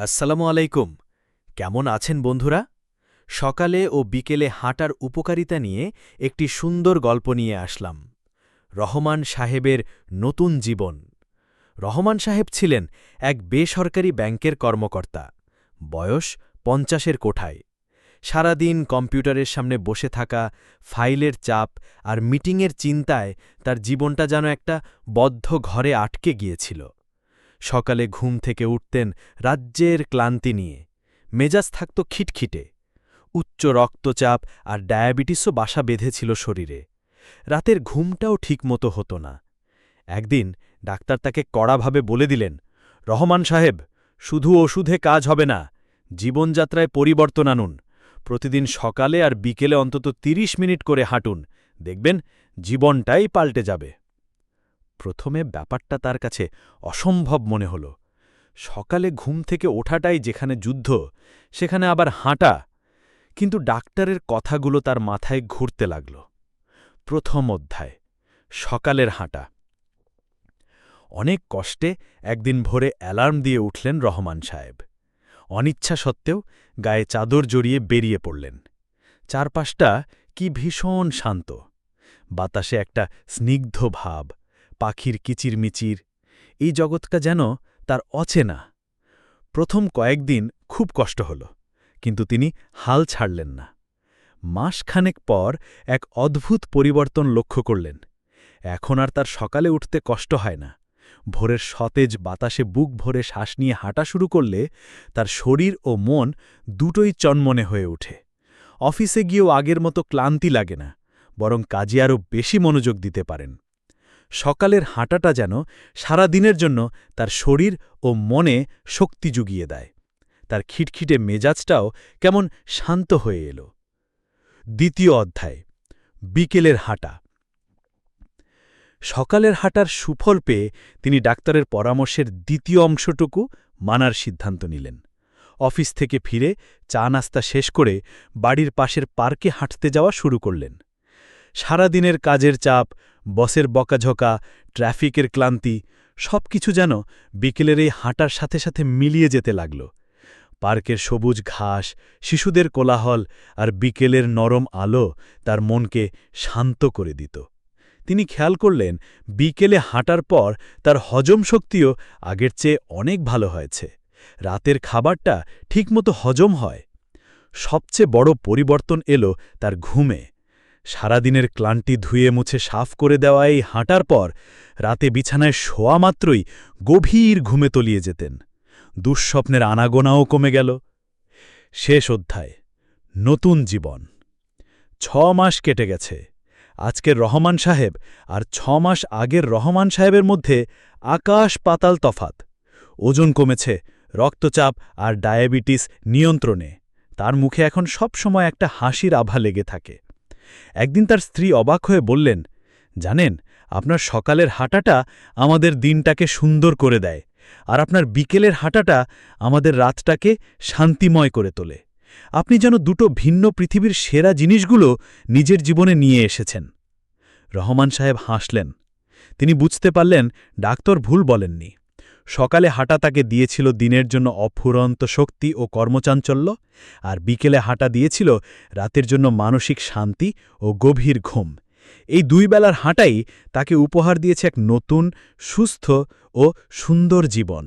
আসসালামু আলাইকুম। কেমন আছেন বন্ধুরা? সকালে ও বিকেলে হাঁটার উপকারিতা নিয়ে একটি সুন্দর গল্প নিয়ে আসলাম। রহমান সাহেবের নতুন জীবন। রহমান সাহেব ছিলেন এক বেসরকারি ব্যাংকের কর্মকর্তা। বয়স ৫০-এর কোঠায়। সারাদিন কম্পিউটারের সামনে বসে থাকা, ফাইলের চাপ আর মিটিংয়ের চিন্তায় তার জীবনটা যেন একটা বদ্ধ ঘরে আটকে গিয়েছিল। সকালে ঘুম থেকে উঠতেন রাজ্যের ক্লান্তি নিয়ে। মেজাজ থাকত খিটখিটে। উচ্চ রক্তচাপ আর ডায়াবেটিসও বাসা বেঁধেছিল শরীরে। রাতের ঘুমটাও ঠিকমতো হতো না। একদিন ডাক্তার তাকে কড়াভাবে বলে দিলেন, রহমান সাহেব, শুধু ওষুধে কাজ হবে না, জীবনযাত্রায় পরিবর্তন আনুন। প্রতিদিন সকালে আর বিকেলে অন্তত ৩০ মিনিট করে হাঁটুন, দেখবেন জীবনটাই পাল্টে যাবে। প্রথমে ব্যাপারটা তার কাছে অসম্ভব মনে হল। সকালে ঘুম থেকে ওঠাটাই যেখানে যুদ্ধ, সেখানে আবার হাঁটা। কিন্তু ডাক্তারের কথাগুলো তার মাথায় ঘুরতে লাগল। প্রথম অধ্যায়, সকালের হাঁটা। অনেক কষ্টে একদিন ভোরে অ্যালার্ম দিয়ে উঠলেন রহমান সাহেব। অনিচ্ছা সত্ত্বেও গায়ে চাদর জড়িয়ে বেরিয়ে পড়লেন। চারপাশটা কি ভীষণ শান্ত। বাতাসে একটা স্নিগ্ধ ভাব, পাখির কিচিরমিচির। এই জগৎটা যেন তার অচেনা। প্রথম কয়েকদিন খুব কষ্ট হল, কিন্তু তিনি হাল ছাড়লেন না। মাসখানেক পর এক অদ্ভুত পরিবর্তন লক্ষ্য করলেন। এখন আর তার সকালে উঠতে কষ্ট হয় না। ভোরের সতেজ বাতাসে বুক ভরে শ্বাস নিয়ে হাঁটা শুরু করলে তার শরীর ও মন দুটোই চনমনে হয়ে ওঠে। অফিসে গিয়েও আগের মতো ক্লান্তি লাগে না, বরং কাজে আরও বেশি মনোযোগ দিতে পারেন। সকালের হাঁটাটা যেন সারা দিনের জন্য তার শরীর ও মনে শক্তি জুগিয়ে দেয়। তার খিটখিটে মেজাজটাও কেমন শান্ত হয়ে এল। দ্বিতীয় অধ্যায়, বিকেলের হাঁটা। সকালের হাঁটার সুফল পেয়ে তিনি ডাক্তারের পরামর্শের দ্বিতীয় অংশটুকু মানার সিদ্ধান্ত নিলেন। অফিস থেকে ফিরে চা নাস্তা শেষ করে বাড়ির পাশের পার্কে হাঁটতে যাওয়া শুরু করলেন। সারাদিনের কাজের চাপ, বসের বকাঝকা, ট্রাফিকের ক্লান্তি সবকিছু যেন বিকেলের এই হাঁটার সাথে সাথে মিলিয়ে যেতে লাগল। পার্কের সবুজ ঘাস, শিশুদের কোলাহল আর বিকেলের নরম আলো তার মনকে শান্ত করে দিত। তিনি খেয়াল করলেন, বিকেলে হাঁটার পর তার হজম শক্তিও আগের চেয়ে অনেক ভালো হয়েছে। রাতের খাবারটা ঠিকমতো হজম হয়। সবচেয়ে বড় পরিবর্তন এলো তার ঘুমে। সারাদিনের ক্লান্তি ধুয়ে মুছে সাফ করে দেওয়া এই হাঁটার পর রাতে বিছানায় শোয়া মাত্রই গভীর ঘুমে তলিয়ে যেতেন। দুঃস্বপ্নের আনাগোনাও কমে গেল। শেষ অধ্যায়, নতুন জীবন। ৬ মাস কেটে গেছে। আজকের রহমান সাহেব আর ৬ মাস আগের রহমান সাহেবের মধ্যে আকাশ পাতাল তফাত। ওজন কমেছে, রক্তচাপ আর ডায়াবেটিস নিয়ন্ত্রণে। তার মুখে এখন সব সময় একটা হাসির আভা লেগে থাকে। একদিন তার স্ত্রী অবাক হয়ে বললেন, জানেন, আপনার সকালের হাঁটাটা আমাদের দিনটাকে সুন্দর করে দেয়, আর আপনার বিকেলের হাঁটাটা আমাদের রাতটাকে শান্তিময় করে তোলে। আপনি যেন দুটো ভিন্ন পৃথিবীর সেরা জিনিসগুলো নিজের জীবনে নিয়ে এসেছেন। রহমান সাহেব হাসলেন। তিনি বুঝতে পারলেন ডাক্তার ভুল বলেননি। সকালে হাঁটা তাকে দিয়েছিল দিনের জন্য অফুরন্ত শক্তি ও কর্মচাঞ্চল্য, আর বিকেলে হাঁটা দিয়েছিল রাতের জন্য মানসিক শান্তি ও গভীর ঘুম। এই দুই বেলার হাঁটাই তাকে উপহার দিয়েছে এক নতুন, সুস্থ ও সুন্দর জীবন।